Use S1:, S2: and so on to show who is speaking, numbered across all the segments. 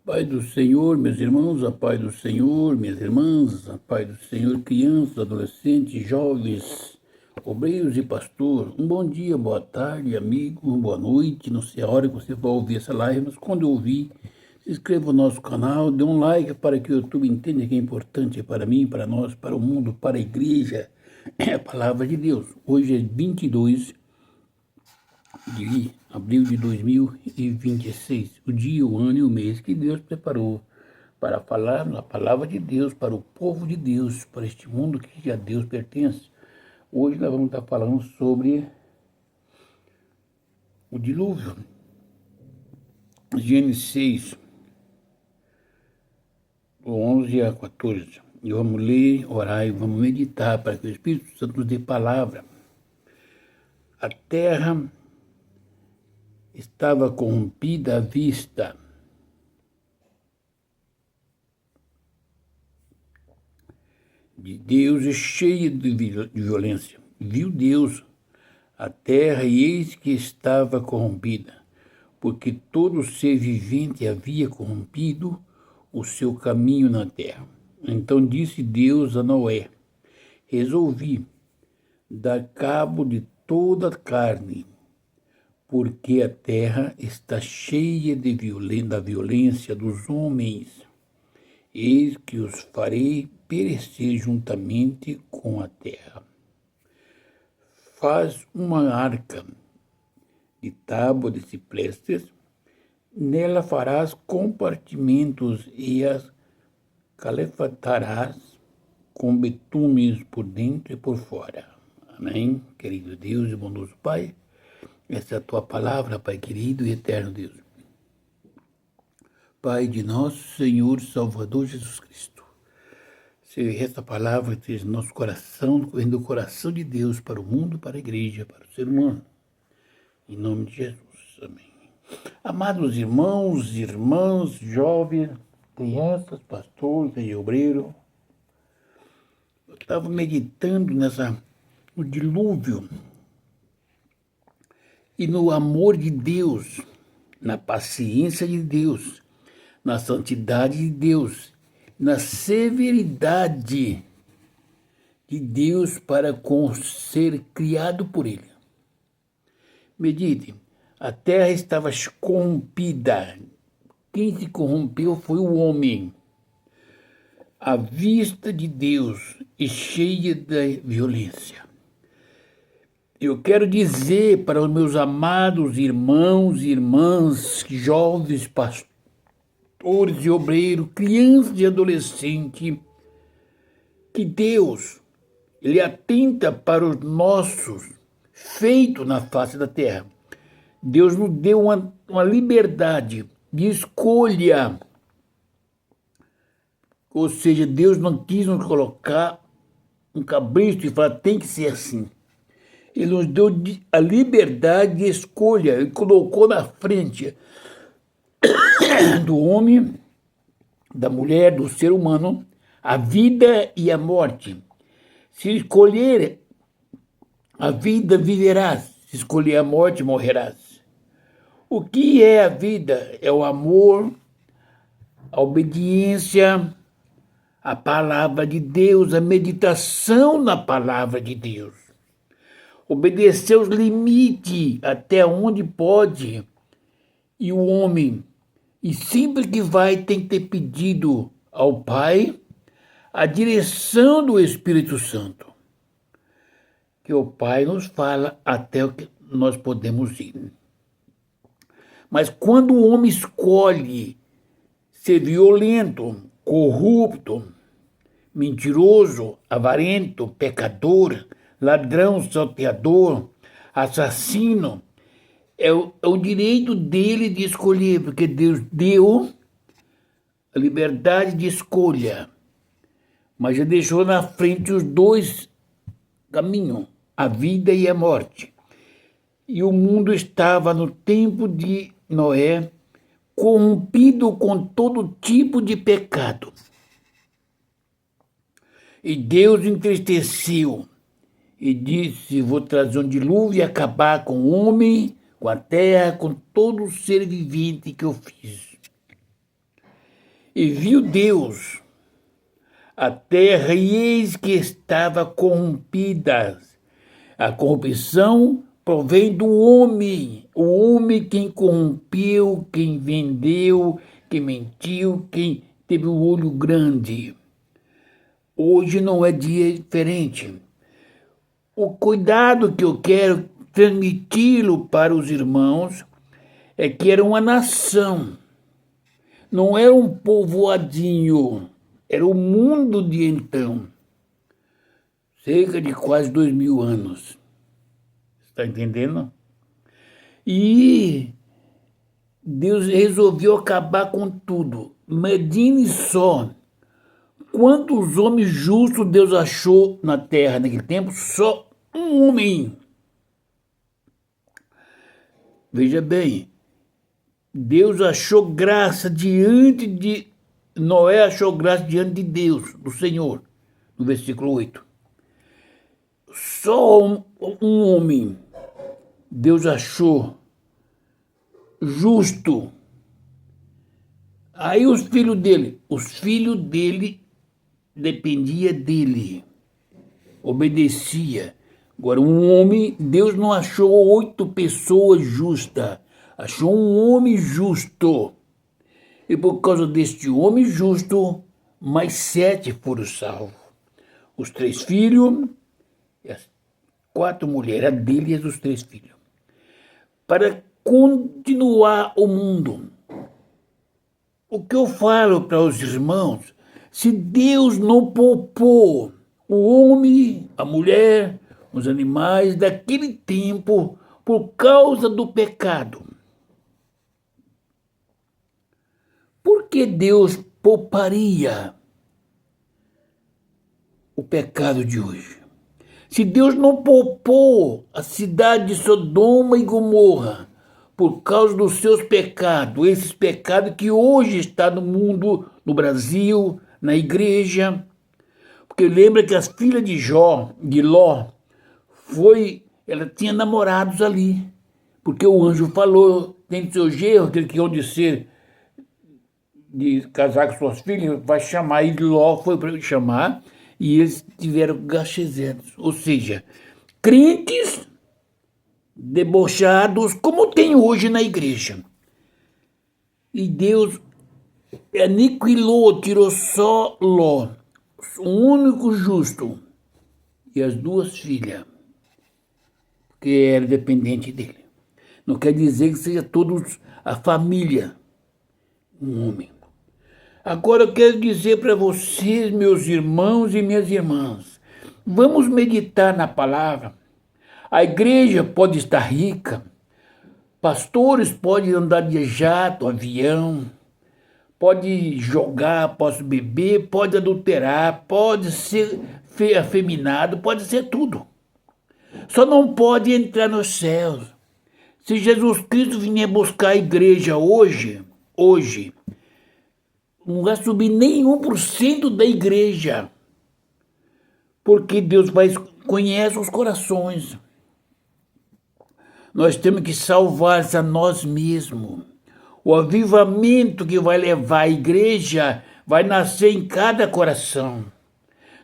S1: Pai do Senhor, meus irmãos, a paz do Senhor, minhas irmãs, a paz do Senhor, crianças, adolescentes, jovens, obreiros e pastor. Um bom dia, boa tarde, amigo, boa noite. Não sei a hora que você vai ouvir essa live, mas quando ouvir, se inscreva no nosso canal, dê um like para que o YouTube entenda que é importante para mim, para nós, para o mundo, para a igreja. É a palavra de Deus. Hoje é 22 de abril de 2026, o dia, o ano e o mês que Deus preparou para falar a palavra de Deus para o povo de Deus, para este mundo que a Deus pertence. Hoje nós vamos estar falando sobre o dilúvio. Gênesis 6, 11 a 14. E vamos ler, orar e vamos meditar para que o Espírito Santo nos dê palavra. A terra estava corrompida à vista de Deus e cheia de violência. Viu Deus a terra e eis que estava corrompida, porque todo ser vivente havia corrompido o seu caminho na terra. Então disse Deus a Noé: resolvi dar cabo de toda a carne, porque a terra está cheia da violência dos homens. Eis que os farei perecer juntamente com a terra. Faz uma arca de tábua de ciprestes, nela farás compartimentos e as calefatarás com betumes por dentro e por fora. Amém, querido Deus e bondoso Pai. Essa é a tua palavra, Pai querido e eterno Deus. Pai de nosso Senhor Salvador Jesus Cristo. Se esta palavra esteja no nosso coração, correndo do coração de Deus para o mundo, para a igreja, para o ser humano. Em nome de Jesus. Amém. Amados irmãos, irmãs, jovens, crianças, pastores e obreiros, eu estava meditando no dilúvio e no amor de Deus, na paciência de Deus, na santidade de Deus, na severidade de Deus para com o ser criado por Ele. Medite, a terra estava corrompida. Quem se corrompeu foi o homem, à vista de Deus e cheia de violência. Eu quero dizer para os meus amados irmãos e irmãs, jovens, pastores e obreiros, crianças e adolescentes, que Deus, Ele atenta para os nossos feitos na face da terra. Deus nos deu uma liberdade de escolha. Ou seja, Deus não quis nos colocar um cabrito e falar, tem que ser assim. Ele nos deu a liberdade de escolha. Ele colocou na frente do homem, da mulher, do ser humano, a vida e a morte. Se escolher a vida, viverás. Se escolher a morte, morrerás. O que é a vida? É o amor, a obediência, a palavra de Deus, a meditação na palavra de Deus. Obedecer os limites até onde pode. E o homem, e sempre que vai, tem que ter pedido ao Pai a direção do Espírito Santo. Que o Pai nos fala até o que nós podemos ir. Mas quando o homem escolhe ser violento, corrupto, mentiroso, avarento, pecador, ladrão, salteador, assassino, é o direito dele de escolher, porque Deus deu a liberdade de escolha, mas já deixou na frente os dois caminhos, a vida e a morte. E o mundo estava no tempo de Noé, corrompido com todo tipo de pecado. E Deus entristeceu e disse, vou trazer um dilúvio e acabar com o homem, com a terra, com todo o ser vivente que eu fiz. E viu Deus a terra, e eis que estava corrompida. A corrupção provém do homem, o homem quem corrompeu, quem vendeu, quem mentiu, quem teve o olho grande. Hoje não é dia diferente. O cuidado que eu quero transmiti-lo para os irmãos é que era uma nação, não era um povoadinho, era o mundo de então, cerca de quase 2000 anos. Está entendendo? E Deus resolveu acabar com tudo. Imagine só quantos homens justos Deus achou na terra naquele tempo, só um homem. Veja bem, Deus achou graça diante de... Noé achou graça diante de Deus, do Senhor, no versículo 8. Só um homem Deus achou justo. Aí os filhos dele dependia dele, obedecia. Agora, um homem, Deus não achou 8 pessoas justas, achou um homem justo. E por causa deste homem justo, mais 7 foram salvos. Os 3 filhos e as 4 mulheres, a dele e as dos 3 filhos. Para continuar o mundo. O que eu falo para os irmãos, se Deus não poupou o homem, a mulher, os animais daquele tempo por causa do pecado, por que Deus pouparia o pecado de hoje? Se Deus não poupou a cidade de Sodoma e Gomorra por causa dos seus pecados, esses pecados que hoje estão no mundo, no Brasil, na igreja, porque lembra que as filhas de Ló, ela tinha namorados ali, porque o anjo falou, tem seu genro, aquele que onde ser de casar com suas filhas, vai chamar, e Ló foi para ele chamar, e eles tiveram gachezeros, ou seja, crentes debochados, como tem hoje na igreja. E Deus aniquilou, tirou só Ló, o único justo, e as 2 filhas, que era dependente dele. Não quer dizer que seja todos a família, um homem. Agora eu quero dizer para vocês, meus irmãos e minhas irmãs, vamos meditar na palavra. A igreja pode estar rica, pastores podem andar de jato, avião, pode jogar, pode beber, pode adulterar, pode ser afeminado, pode ser tudo. Só não pode entrar nos céus. Se Jesus Cristo vier buscar a igreja hoje, não vai subir nem 1% da igreja, porque Deus conhece os corações. Nós temos que salvar a nós mesmos. O avivamento que vai levar a igreja vai nascer em cada coração.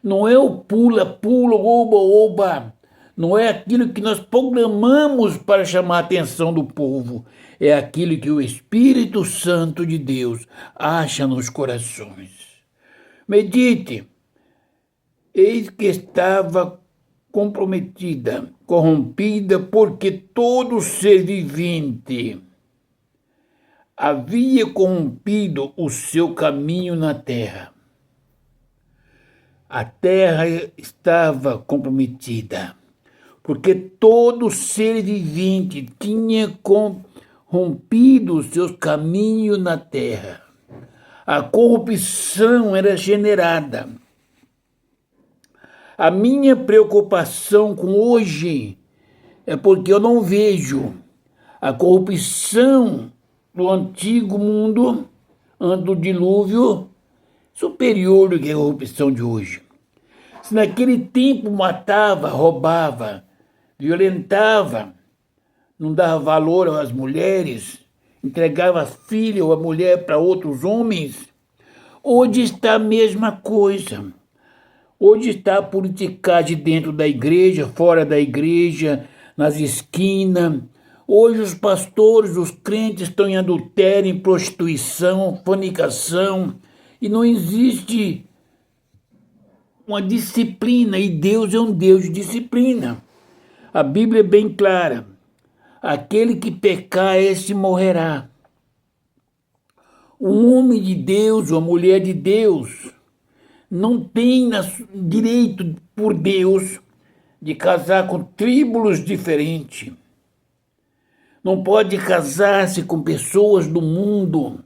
S1: Não é o pula, oba, oba. Não é aquilo que nós programamos para chamar a atenção do povo. É aquilo que o Espírito Santo de Deus acha nos corações. Medite. Eis que estava comprometida, corrompida, porque todo ser vivente havia corrompido o seu caminho na terra. A terra estava comprometida, porque todo ser vivente tinha corrompido os seus caminhos na terra. A corrupção era generada. A minha preocupação com hoje é porque eu não vejo a corrupção do antigo mundo, antes do dilúvio, superior do que a corrupção de hoje. Se naquele tempo matava, roubava, violentava, não dava valor às mulheres, entregava a filha ou a mulher para outros homens, Hoje está a mesma coisa. Hoje está a politicagem dentro da igreja, fora da igreja, nas esquinas. Hoje os pastores, os crentes estão em adultério, em prostituição, fornicação, e não existe uma disciplina, e Deus é um Deus de disciplina. A Bíblia é bem clara. Aquele que pecar, esse morrerá. Um homem de Deus, uma mulher de Deus, não tem direito por Deus de casar com tribos diferentes. Não pode casar-se com pessoas do mundo.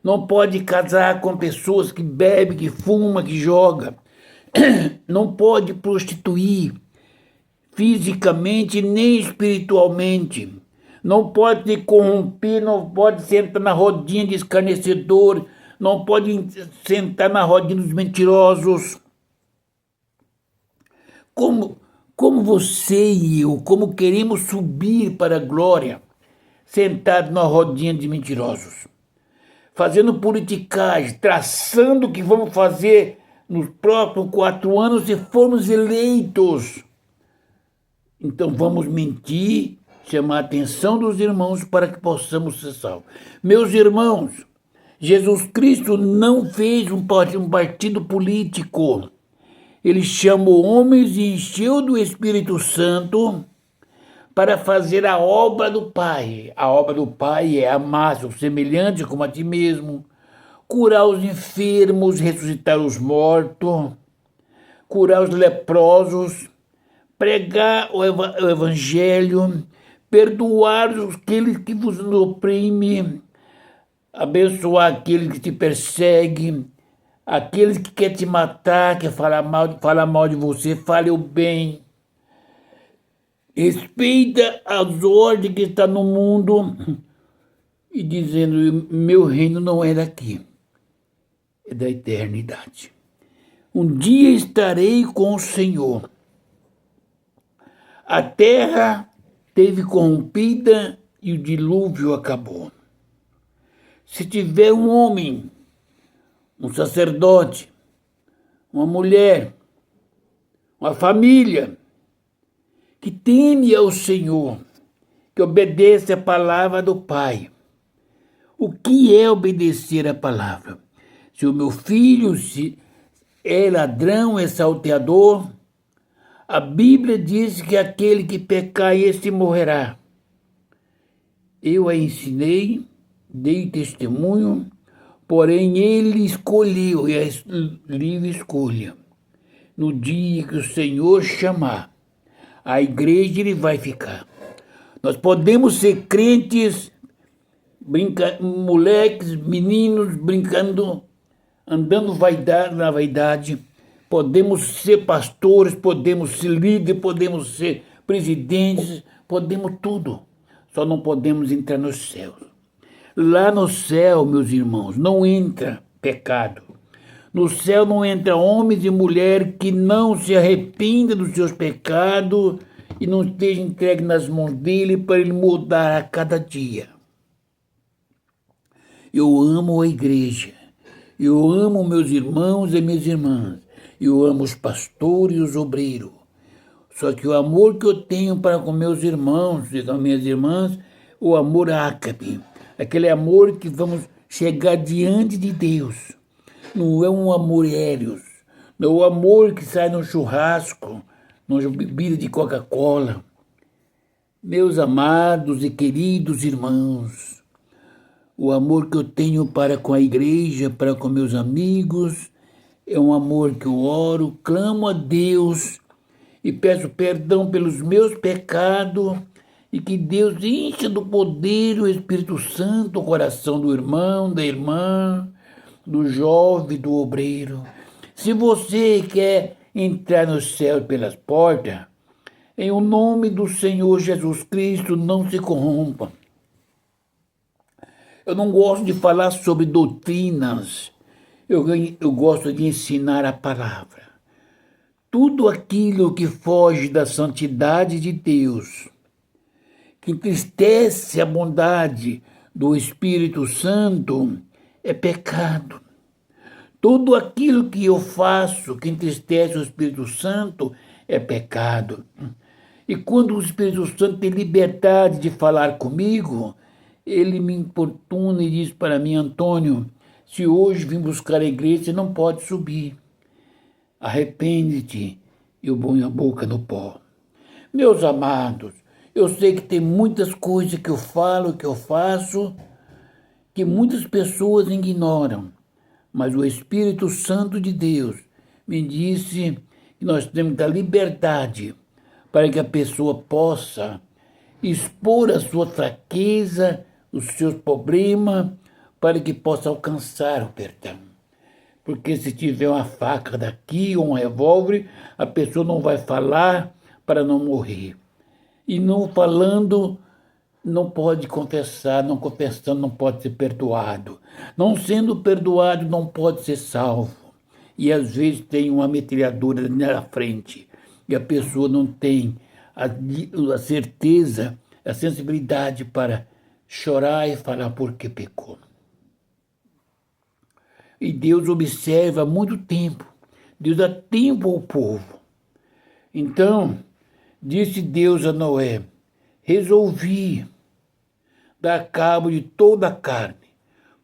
S1: Não pode casar com pessoas que bebem, que fuma, que joga. Não pode prostituir fisicamente nem espiritualmente. Não pode se corromper, não pode sentar na rodinha de escarnecedor, não pode sentar na rodinha dos mentirosos. Como você e eu, como queremos subir para a glória, sentados na rodinha de mentirosos, fazendo politicagem, traçando o que vamos fazer nos próximos 4 anos se formos eleitos. Então vamos mentir, chamar a atenção dos irmãos para que possamos ser salvos. Meus irmãos, Jesus Cristo não fez um partido político. Ele chamou homens e encheu do Espírito Santo para fazer a obra do Pai. A obra do Pai é amar seu semelhante como a ti mesmo, curar os enfermos, ressuscitar os mortos, curar os leprosos, pregar o evangelho, perdoar aqueles que vos oprimem, abençoar aqueles que te perseguem, aqueles que querem te matar, que falar mal de você, fale o bem. Respeita as ordens que estão no mundo e dizendo, meu reino não é daqui, é da eternidade. Um dia estarei com o Senhor. A terra teve corrompida e o dilúvio acabou. Se tiver um homem, um sacerdote, uma mulher, uma família que teme ao Senhor, que obedece a palavra do Pai. O que é obedecer a palavra? Se o meu filho é ladrão, é salteador, a Bíblia diz que aquele que pecar, esse morrerá. Eu a ensinei, dei testemunho, porém ele escolheu, e a livre escolha. No dia que o Senhor chamar, a igreja ele vai ficar. Nós podemos ser crentes, moleques, meninos brincando, andando na vaidade. Podemos ser pastores, podemos ser líderes, podemos ser presidentes, podemos tudo. Só não podemos entrar no céu. Lá no céu, meus irmãos, não entra pecado. No céu não entra homens e mulheres que não se arrependam dos seus pecados e não estejam entregues nas mãos dele para ele mudar a cada dia. Eu amo a igreja. Eu amo meus irmãos e minhas irmãs. Eu amo os pastores e os obreiros. Só que o amor que eu tenho para com meus irmãos e com minhas irmãs, o amor ágape. Aquele amor que vamos chegar diante de Deus. Não é um amor aéreo. Não é o amor que sai no churrasco, numa bebida de Coca-Cola. Meus amados e queridos irmãos, o amor que eu tenho para com a igreja, para com meus amigos, é um amor que eu oro, clamo a Deus e peço perdão pelos meus pecados e que Deus encha do poder o Espírito Santo o coração do irmão, da irmã, do jovem, do obreiro. Se você quer entrar no céu pelas portas, em o nome do Senhor Jesus Cristo, não se corrompa. Eu não gosto de falar sobre doutrinas, eu gosto de ensinar a palavra. Tudo aquilo que foge da santidade de Deus, que entristece a bondade do Espírito Santo, é pecado. Tudo aquilo que eu faço que entristece o Espírito Santo é pecado. E quando o Espírito Santo tem liberdade de falar comigo, ele me importuna e diz para mim: Antônio, se hoje vim buscar a igreja, você não pode subir. Arrepende-te e eu ponho a boca no pó. Meus amados, eu sei que tem muitas coisas que eu falo, que eu faço, que muitas pessoas ignoram, mas o Espírito Santo de Deus me disse que nós temos que dar liberdade para que a pessoa possa expor a sua fraqueza, os seus problemas, para que possa alcançar o perdão. Porque se tiver uma faca daqui ou um revólver, a pessoa não vai falar para não morrer. E não falando, não pode confessar, não confessando, não pode ser perdoado. Não sendo perdoado, não pode ser salvo. E às vezes tem uma metralhadora na frente e a pessoa não tem a certeza, a sensibilidade para chorar e falar porque pecou. E Deus observa há muito tempo. Deus dá tempo ao povo. Então, disse Deus a Noé: resolvi dar cabo de toda a carne,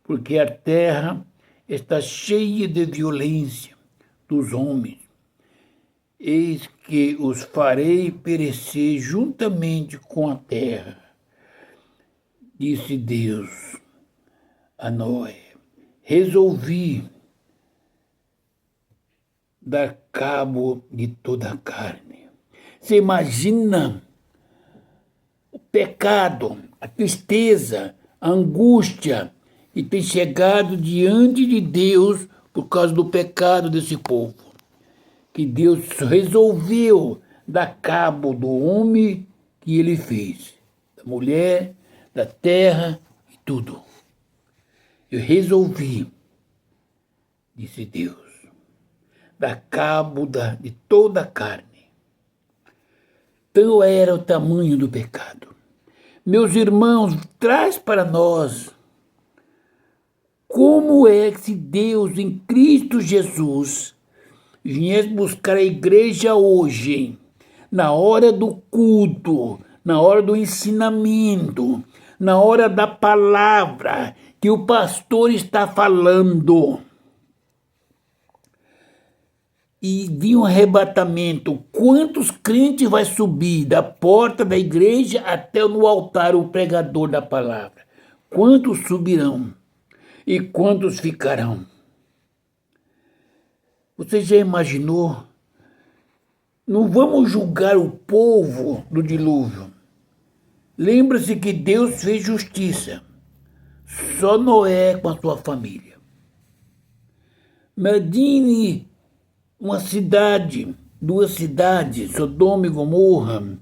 S1: porque a terra está cheia de violência dos homens. Eis que os farei perecer juntamente com a terra. Disse Deus a Noé: resolvi dar cabo de toda a carne. Você imagina o pecado, a tristeza, a angústia que tem chegado diante de Deus por causa do pecado desse povo. Que Deus resolveu dar cabo do homem que ele fez, da mulher, da terra e tudo. Eu resolvi, disse Deus, dar cabo de toda a carne. Então era o tamanho do pecado. Meus irmãos, traz para nós como é que se Deus em Cristo Jesus viesse buscar a igreja hoje, na hora do culto, na hora do ensinamento, na hora da palavra que o pastor está falando. E de um arrebatamento, quantos crentes vai subir da porta da igreja até no altar o pregador da palavra? Quantos subirão e quantos ficarão? Você já imaginou? Não vamos julgar o povo do dilúvio. Lembra-se que Deus fez justiça. Só Noé com a sua família. Imagine uma cidade, duas cidades, Sodoma e Gomorra.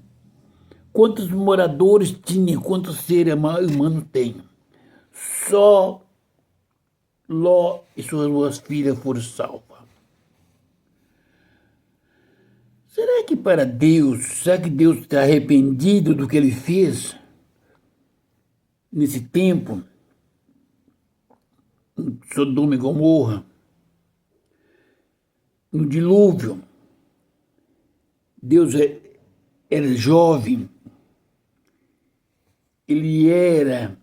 S1: Quantos moradores tinha, quantos seres humanos tem? Só Ló e suas duas filhas foram salvas. Será que para Deus, será que Deus está arrependido do que ele fez nesse tempo? Sodoma e Gomorra, no dilúvio. Deus era jovem, ele era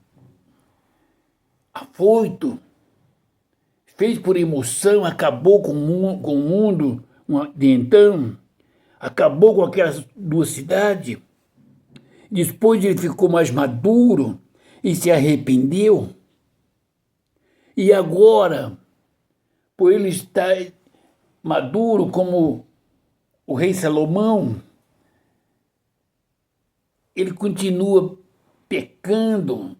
S1: afoito, fez por emoção, acabou com o mundo de então, acabou com aquelas duas cidades. Depois ele ficou mais maduro e se arrependeu. E agora, por ele estar maduro como o rei Salomão, ele continua pecando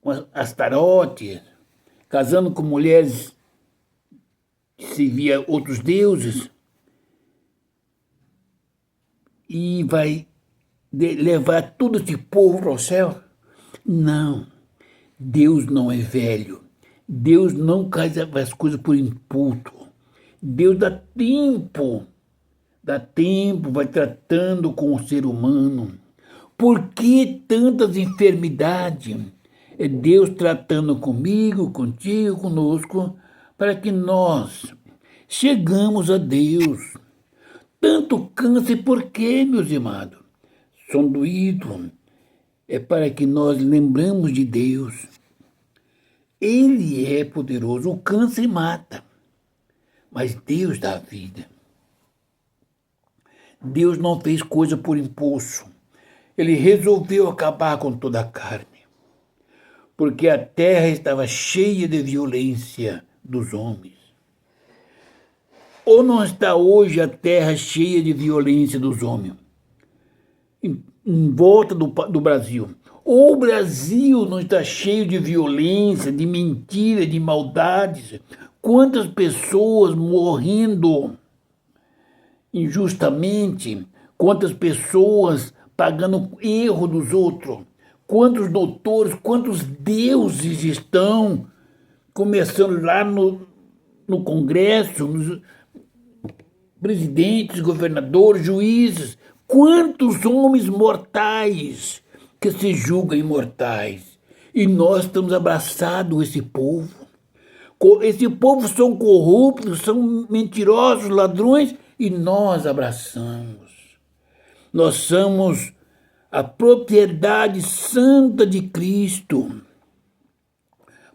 S1: com Astarote, casando com mulheres que serviam outros deuses, e vai levar todo esse povo para o céu? Não, Deus não é velho. Deus não faz as coisas por impulso. Deus dá tempo, vai tratando com o ser humano. Por que tantas enfermidades? É Deus tratando comigo, contigo, conosco, para que nós chegamos a Deus. Tanto câncer, por quê, meus amados? Som doído é para que nós lembramos de Deus. Ele é poderoso. O câncer mata, mas Deus dá vida. Deus não fez coisa por impulso. Ele resolveu acabar com toda a carne, porque a terra estava cheia de violência dos homens. Ou não está hoje a terra cheia de violência dos homens, em volta do Brasil? Ou o Brasil não está cheio de violência, de mentira, de maldades? Quantas pessoas morrendo injustamente, quantas pessoas pagando erro dos outros, quantos doutores, quantos deuses estão começando lá no Congresso, nos presidentes, governadores, juízes, quantos homens mortais que se julgam imortais. E nós estamos abraçados a esse povo. Esse povo são corruptos, são mentirosos, ladrões, e nós abraçamos. Nós somos a propriedade santa de Cristo.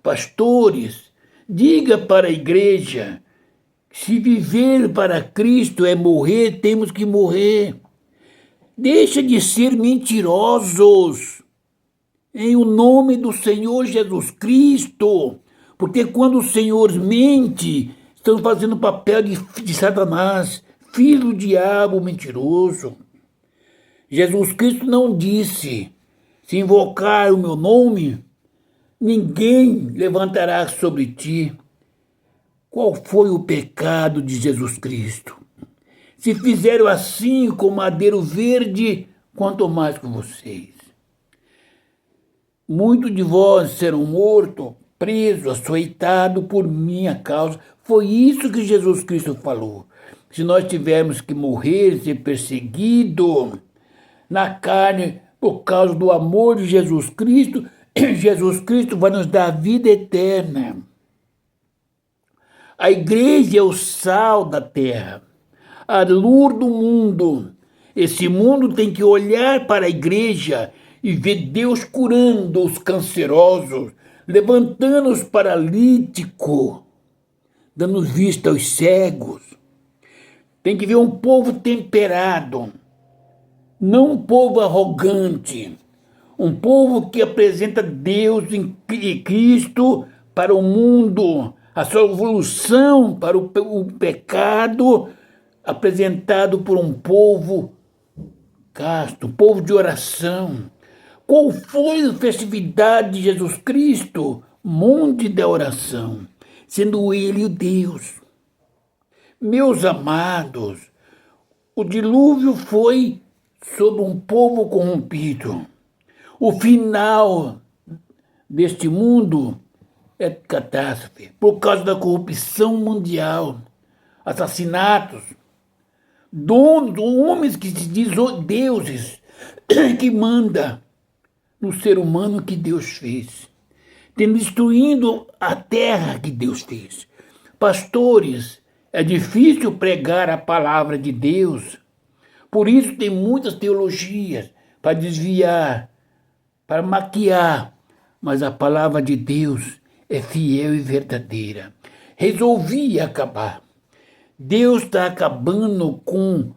S1: Pastores, diga para a igreja, se viver para Cristo é morrer, temos que morrer. Deixa de ser mentirosos em o nome do Senhor Jesus Cristo, porque quando os senhores mentem, estão fazendo papel de Satanás, filho do diabo mentiroso. Jesus Cristo não disse, se invocar o meu nome, ninguém levantará sobre ti. Qual foi o pecado de Jesus Cristo? Se fizeram assim com madeiro verde, quanto mais com vocês. Muitos de vós serão mortos, presos, açoitados por minha causa. Foi isso que Jesus Cristo falou. Se nós tivermos que morrer, ser perseguido na carne por causa do amor de Jesus Cristo, Jesus Cristo vai nos dar a vida eterna. A igreja é o sal da terra, a luz do mundo. Esse mundo tem que olhar para a igreja e ver Deus curando os cancerosos, levantando os paralíticos, dando vista aos cegos. Tem que ver um povo temperado, não um povo arrogante, um povo que apresenta Deus em Cristo para o mundo, a solução para o pecado, apresentado por um povo casto, um povo de oração. Qual foi a festividade de Jesus Cristo? Monte da oração, sendo ele o Deus. Meus amados, o dilúvio foi sobre um povo corrompido. O final deste mundo é catástrofe, por causa da corrupção mundial, assassinatos, donos, homens que se dizem deuses, que manda no ser humano que Deus fez, destruindo a terra que Deus fez. Pastores, é difícil pregar a palavra de Deus, por isso tem muitas teologias para desviar, para maquiar, mas a palavra de Deus é fiel e verdadeira. Resolvi acabar. Deus está acabando com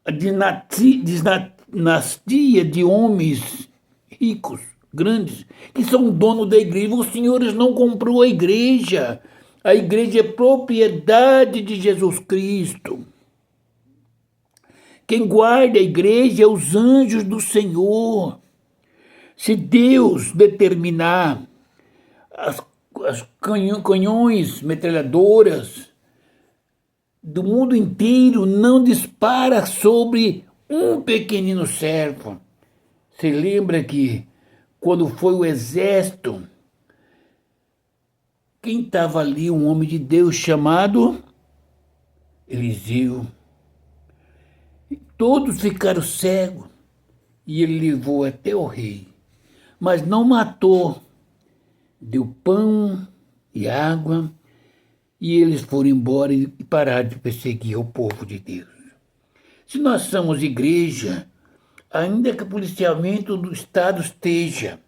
S1: a dinastia de homens ricos, grandes, que são donos da igreja. Os senhores não comprou a igreja. A igreja é propriedade de Jesus Cristo. Quem guarda a igreja é os anjos do Senhor. Se Deus determinar as canhões, metralhadoras do mundo inteiro não dispara sobre um pequenino servo. Você lembra que quando foi o exército, quem estava ali? Um homem de Deus chamado Eliseu. Todos ficaram cegos e ele levou até o rei, mas não matou. Deu pão e água e eles foram embora e pararam de perseguir o povo de Deus. Se nós somos igreja, ainda que o policiamento do Estado esteja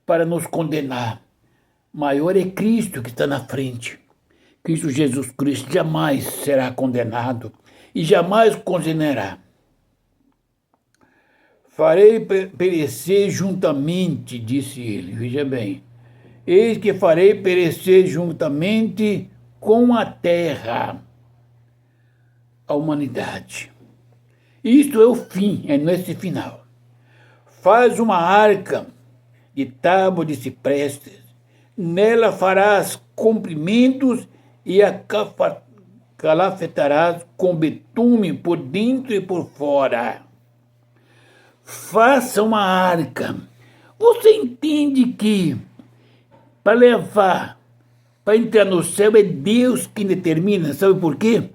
S1: para nos condenar, maior é Cristo que está na frente. Cristo Jesus Cristo jamais será condenado e jamais condenará. Farei perecer juntamente, disse ele. Veja bem, eis que farei perecer juntamente com a terra a humanidade. Isto é o fim, é nesse final. Faz uma arca de tábua de ciprestes, nela farás comprimentos e a calafetarás com betume por dentro e por fora. Faça uma arca. Você entende que para entrar no céu é Deus quem determina, sabe por quê?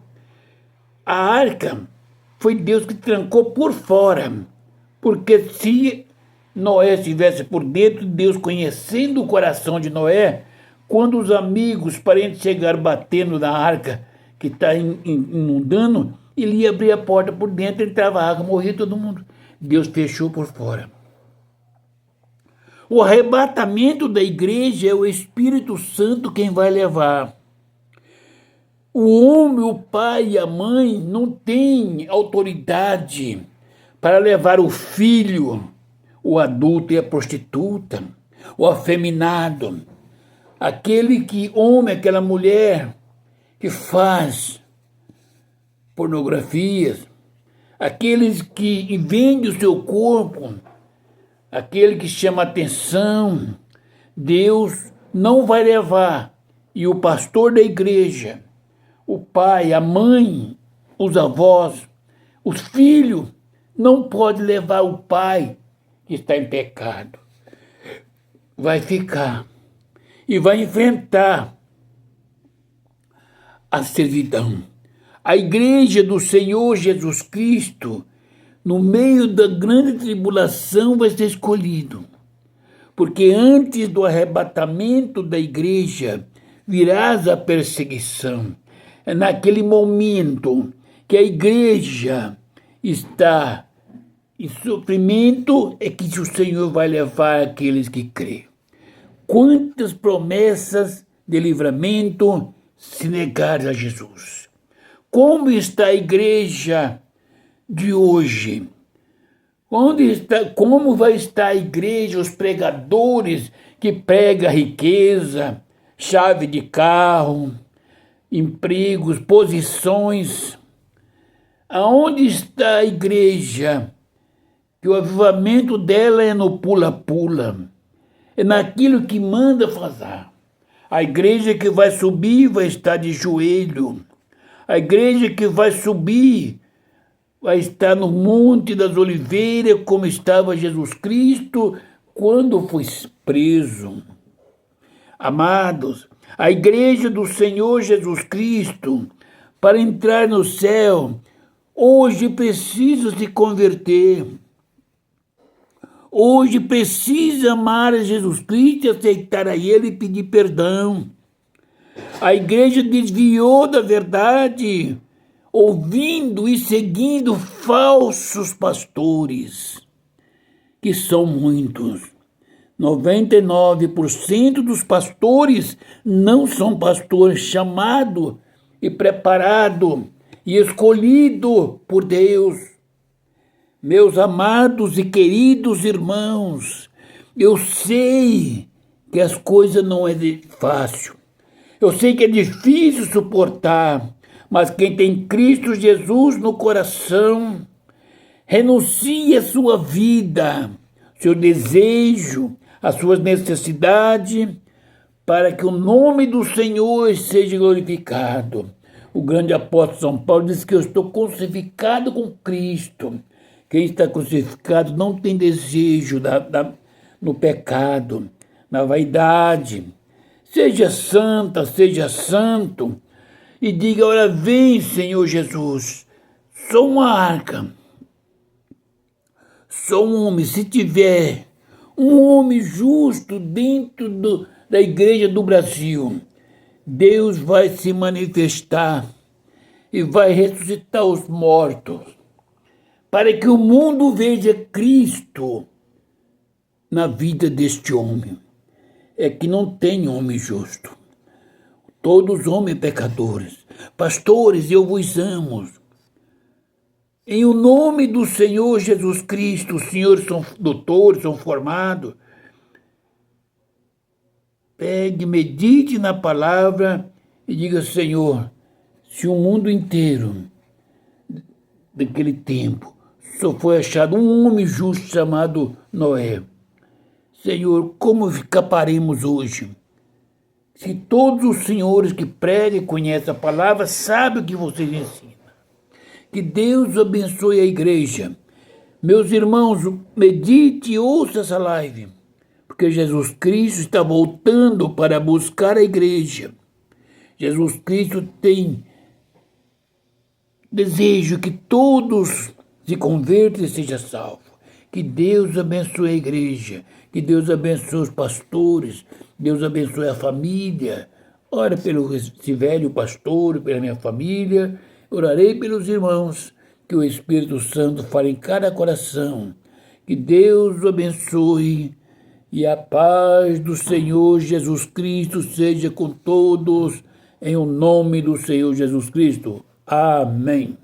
S1: A arca foi Deus que trancou por fora, porque se Noé estivesse por dentro, Deus conhecendo o coração de Noé, quando os amigos, parentes chegaram batendo na arca que está inundando, ele ia abrir a porta por dentro, entrava a água, morria todo mundo. Deus fechou por fora. O arrebatamento da igreja é o Espírito Santo quem vai levar. O homem, o pai e a mãe não têm autoridade para levar o filho, o adulto e a prostituta, o afeminado, aquela mulher que faz pornografias, aqueles que vendem o seu corpo, aquele que chama atenção. Deus não vai levar. E o pastor da igreja, o pai, a mãe, os avós, os filhos, não pode levar o pai que está em pecado. Vai ficar e vai enfrentar a servidão. A igreja do Senhor Jesus Cristo, no meio da grande tribulação, vai ser escolhido. Porque antes do arrebatamento da igreja, virás a perseguição. É naquele momento que a igreja está em sofrimento, é que o Senhor vai levar aqueles que creem. Quantas promessas de livramento se negaram a Jesus. Como está a igreja de hoje? Como vai estar a igreja, os pregadores que pregam riqueza, chave de carro, empregos, posições? Aonde está a igreja? Que o avivamento dela é no pula-pula, é naquilo que manda fazer. A igreja que vai subir vai estar de joelho. A igreja que vai subir vai estar no Monte das Oliveiras, como estava Jesus Cristo quando foi preso. Amados, a igreja do Senhor Jesus Cristo, para entrar no céu, hoje precisa se converter. Hoje precisa amar a Jesus Cristo, aceitar a Ele e pedir perdão. A igreja desviou da verdade, ouvindo e seguindo falsos pastores, que são muitos. 99% dos pastores não são pastores chamados e preparados e escolhidos por Deus. Meus amados e queridos irmãos, eu sei que as coisas não é fácil. Eu sei que é difícil suportar, mas quem tem Cristo Jesus no coração, renuncia a sua vida, seu desejo, as suas necessidades, para que o nome do Senhor seja glorificado. O grande apóstolo São Paulo diz que eu estou crucificado com Cristo. Quem está crucificado não tem desejo no pecado, na vaidade. Seja santa, seja santo, e diga: ora, vem, Senhor Jesus, sou uma arca, sou um homem. Se tiver um homem justo dentro da igreja do Brasil, Deus vai se manifestar e vai ressuscitar os mortos, para que o mundo veja Cristo na vida deste homem. É que não tem homem justo. Todos homens pecadores. Pastores, eu vos amo. Em o nome do Senhor Jesus Cristo, os senhores são doutores, são formados. Pegue, medite na palavra e diga, Senhor, se o mundo inteiro daquele tempo só foi achado um homem justo chamado Noé, Senhor, como escaparemos hoje? Se todos os senhores que pregam e conhecem a palavra sabem o que vocês ensinam. Que Deus abençoe a igreja. Meus irmãos, medite e ouça essa live, porque Jesus Cristo está voltando para buscar a igreja. Jesus Cristo tem desejo que todos se convertam e sejam salvos. Que Deus abençoe a igreja, que Deus abençoe os pastores, Deus abençoe a família. Ora pelo esse velho pastor, pela minha família. Orarei pelos irmãos, que o Espírito Santo fale em cada coração. Que Deus o abençoe e a paz do Senhor Jesus Cristo seja com todos, em o nome do Senhor Jesus Cristo. Amém.